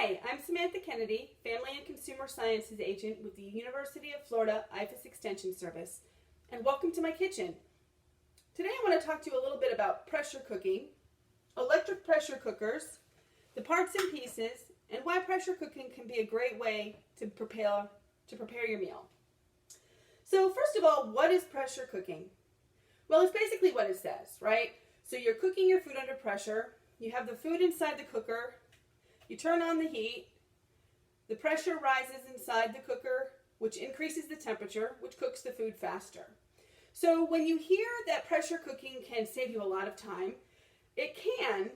Hi, I'm Samantha Kennedy, Family and Consumer Sciences Agent with the University of Florida IFAS Extension Service, and welcome to my kitchen. Today I want to talk to you a little bit about pressure cooking, electric pressure cookers, the parts and pieces, and why pressure cooking can be a great way to prepare your meal. So first of all, what is pressure cooking? Well, it's basically what it says, right? So you're cooking your food under pressure, you have the food inside the cooker, you turn on the heat, the pressure rises inside the cooker, which increases the temperature, which cooks the food faster. So when you hear that pressure cooking can save you a lot of time, it can,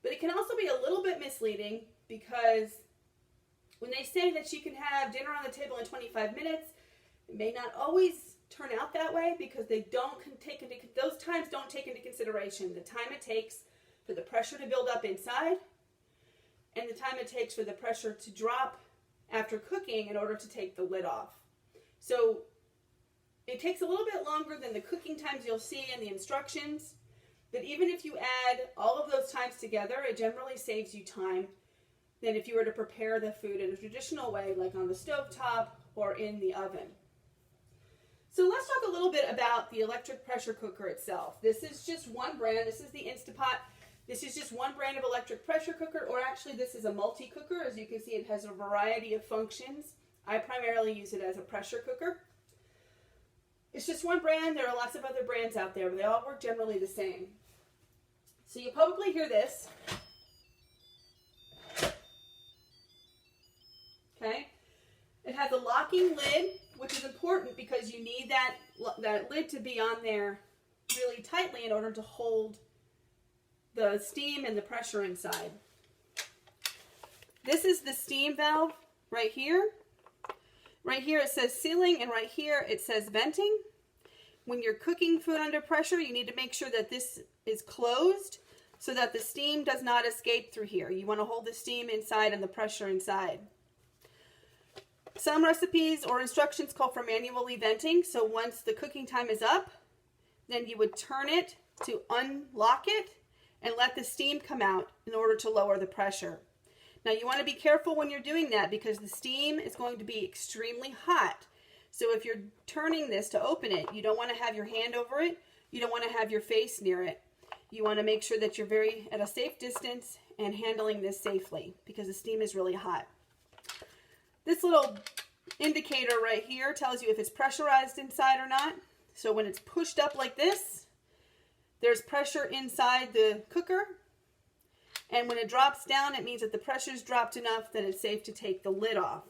but it can also be a little bit misleading because when they say that you can have dinner on the table in 25 minutes, it may not always turn out that way because those times don't take into consideration the time it takes for the pressure to build up inside and the time it takes for the pressure to drop after cooking in order to take the lid off. So it takes a little bit longer than the cooking times you'll see in the instructions, but even if you add all of those times together, it generally saves you time than if you were to prepare the food in a traditional way, like on the stovetop or in the oven. So let's talk a little bit about the electric pressure cooker itself. This is just one brand. This is the Instapot. This is just one brand of electric pressure cooker, or actually this is a multi-cooker. As you can see, it has a variety of functions. I primarily use it as a pressure cooker. It's just one brand. There are lots of other brands out there, but they all work generally the same. So you probably hear this. Okay. It has a locking lid, which is important because you need that lid to be on there really tightly in order to hold the steam and the pressure inside. This is the steam valve right here. Right here it says sealing, and right here it says venting. When you're cooking food under pressure, you need to make sure that this is closed so that the steam does not escape through here. You want to hold the steam inside and the pressure inside. Some recipes or instructions call for manually venting, so once the cooking time is up, then you would turn it to unlock it and let the steam come out in order to lower the pressure. Now you want to be careful when you're doing that because the steam is going to be extremely hot. So if you're turning this to open it, you don't want to have your hand over it. You don't want to have your face near it. You want to make sure that you're at a safe distance and handling this safely because the steam is really hot. This little indicator right here tells you if it's pressurized inside or not. So when it's pushed up like this, there's pressure inside the cooker. And when it drops down, it means that the pressure's dropped enough that it's safe to take the lid off.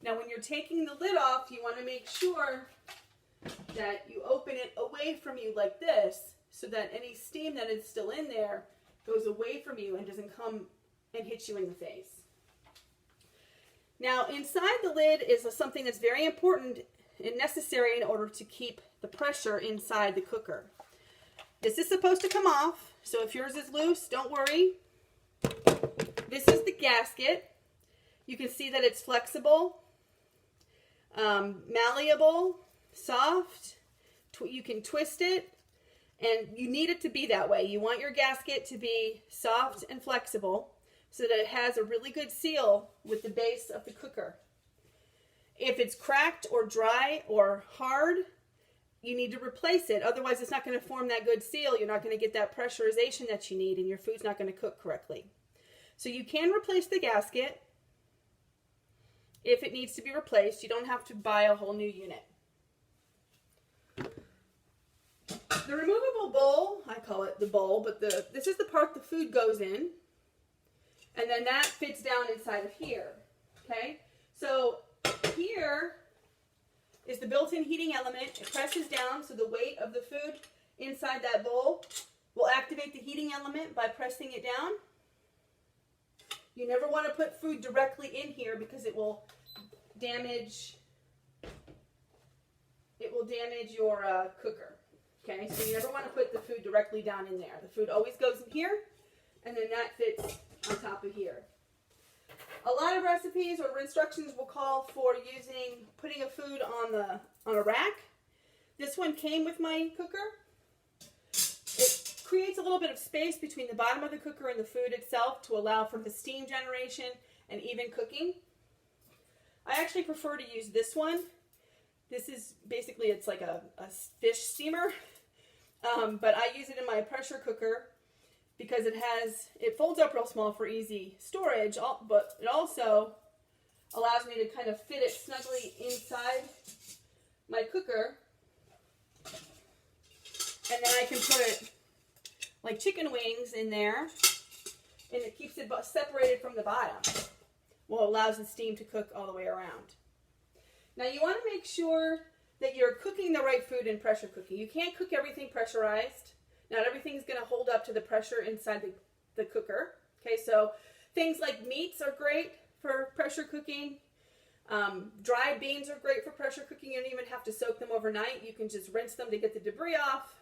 Now when you're taking the lid off, you want to make sure that you open it away from you like this so that any steam that is still in there goes away from you and doesn't come and hit you in the face. Now inside the lid is something that's very important and necessary in order to keep the pressure inside the cooker. This is supposed to come off, so if yours is loose, don't worry. This is the gasket. You can see that it's flexible, malleable, soft. You can twist it, and you need it to be that way. You want your gasket to be soft and flexible so that it has a really good seal with the base of the cooker. If it's cracked or dry or hard, you need to replace it. Otherwise, it's not going to form that good seal. You're not going to get that pressurization that you need, and your food's not going to cook correctly. So you can replace the gasket if it needs to be replaced. You don't have to buy a whole new unit. The removable bowl, I call it the bowl, but this is the part the food goes in, and then that fits down inside of here. Okay? So here is the built-in heating element. It presses down, so the weight of the food inside that bowl will activate the heating element by pressing it down. You never want to put food directly in here because it will damage your cooker. Okay, so you never want to put the food directly down in there. The food always goes in here, and then that fits on top of here. A lot of recipes or instructions will call for putting a food on a rack. This one came with my cooker. It creates a little bit of space between the bottom of the cooker and the food itself to allow for the steam generation and even cooking. I actually prefer to use this one. This is basically, it's like a fish steamer, but I use it in my pressure cooker because it folds up real small for easy storage, but it also allows me to kind of fit it snugly inside my cooker. And then I can put it like chicken wings in there, and it keeps it separated from the bottom. Well, it allows the steam to cook all the way around. Now you want to make sure that you're cooking the right food in pressure cooking. You can't cook everything pressurized. Not everything's going to hold up to the pressure inside the cooker. Okay, so things like meats are great for pressure cooking. Dried beans are great for pressure cooking. You don't even have to soak them overnight. You can just rinse them to get the debris off,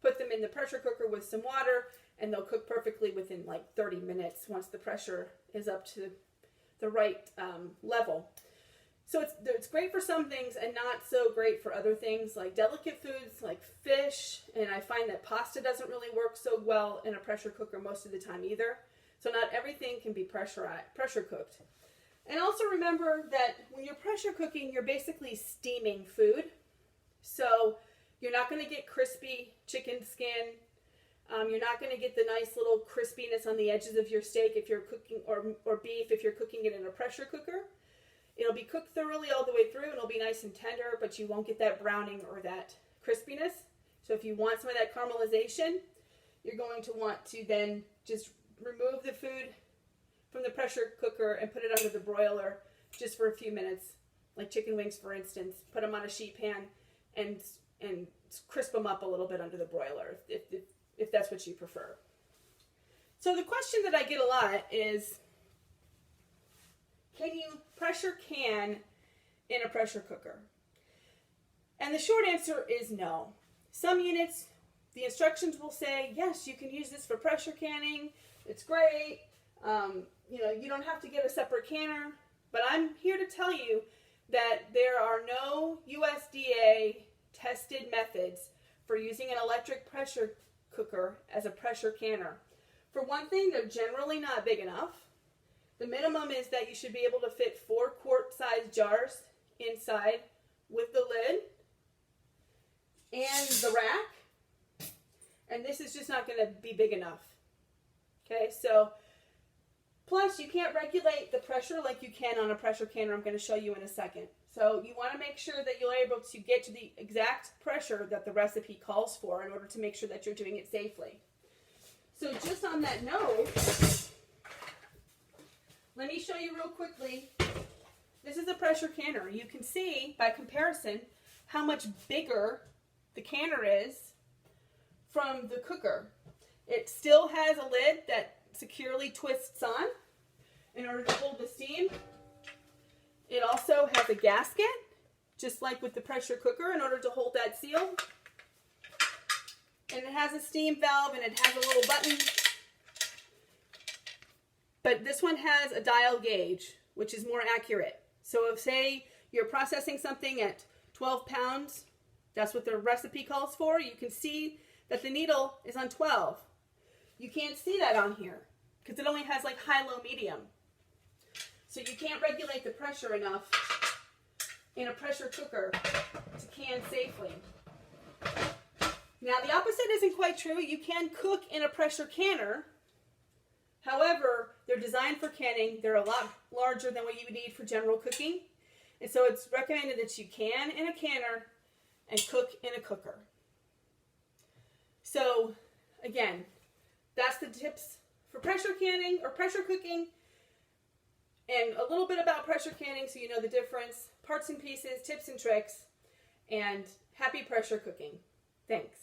put them in the pressure cooker with some water, and they'll cook perfectly within like 30 minutes once the pressure is up to the right level. So it's great for some things and not so great for other things like delicate foods like fish, and I find that pasta doesn't really work so well in a pressure cooker most of the time either. So not everything can be pressure cooked. And also remember that when you're pressure cooking, you're basically steaming food. So you're not going to get crispy chicken skin. You're not going to get the nice little crispiness on the edges of your steak if you're cooking, or beef if you're cooking it in a pressure cooker. It'll be cooked thoroughly all the way through, and it'll be nice and tender, but you won't get that browning or that crispiness. So if you want some of that caramelization, you're going to want to then just remove the food from the pressure cooker and put it under the broiler just for a few minutes, like chicken wings, for instance. Put them on a sheet pan and crisp them up a little bit under the broiler if that's what you prefer. So the question that I get a lot is, can you pressure can in a pressure cooker? And the short answer is no. Some units, the instructions will say, yes, you can use this for pressure canning. It's great. You don't have to get a separate canner. But I'm here to tell you that there are no USDA tested methods for using an electric pressure cooker as a pressure canner. For one thing, they're generally not big enough. The minimum is that you should be able to fit 4 quart-sized jars inside with the lid and the rack. And this is just not going to be big enough. Okay, so plus you can't regulate the pressure like you can on a pressure canner. I'm going to show you in a second. So you want to make sure that you're able to get to the exact pressure that the recipe calls for in order to make sure that you're doing it safely. So just on that note, let me show you real quickly. This is a pressure canner. You can see by comparison how much bigger the canner is from the cooker. It still has a lid that securely twists on in order to hold the steam. It also has a gasket, just like with the pressure cooker, in order to hold that seal. And it has a steam valve, and it has a little button. But this one has a dial gauge, which is more accurate. So if, say, you're processing something at 12 pounds, that's what the recipe calls for, you can see that the needle is on 12. You can't see that on here because it only has like high, low, medium. So you can't regulate the pressure enough in a pressure cooker to can safely. Now the opposite isn't quite true. You can cook in a pressure canner. However, they're designed for canning. They're a lot larger than what you would need for general cooking. And so it's recommended that you can in a canner and cook in a cooker. So again, that's the tips for pressure canning or pressure cooking, and a little bit about pressure canning so you know the difference, parts and pieces, tips and tricks, and happy pressure cooking. Thanks.